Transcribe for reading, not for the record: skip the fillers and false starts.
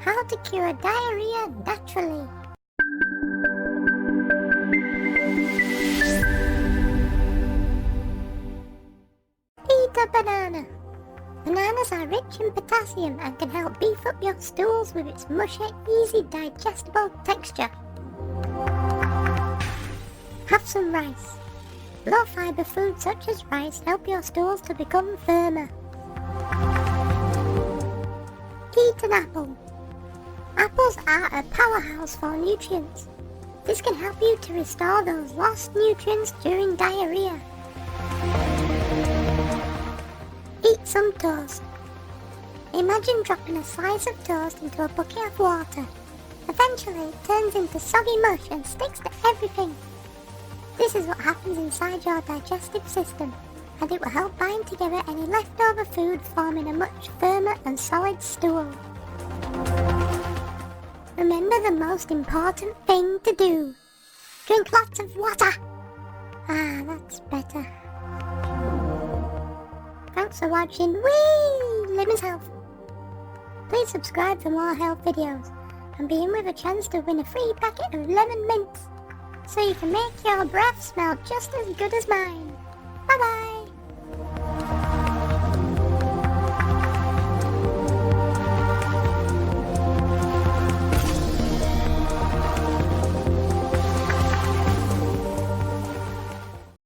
How to cure diarrhea naturally. Eat a banana. Bananas are rich in potassium and can help beef up your stools with its mushy, easy digestible texture. Have some rice. Low fibre foods such as rice help your stools to become firmer. Eat an apple. Apples are a powerhouse for nutrients. This can help you to restore those lost nutrients during diarrhea. Eat some toast. Imagine dropping a slice of toast into a bucket of water. Eventually it turns into soggy mush and sticks to everything. This is what happens inside your digestive system, and it will help bind together any leftover food, forming a much firmer and solid stool. Remember the most important thing to do. Drink lots of water. That's better. Thanks for watching Lemons Health. Please subscribe for more health videos and be in with a chance to win a free packet of lemon mints, so you can make your breath smell just as good as mine. Bye bye!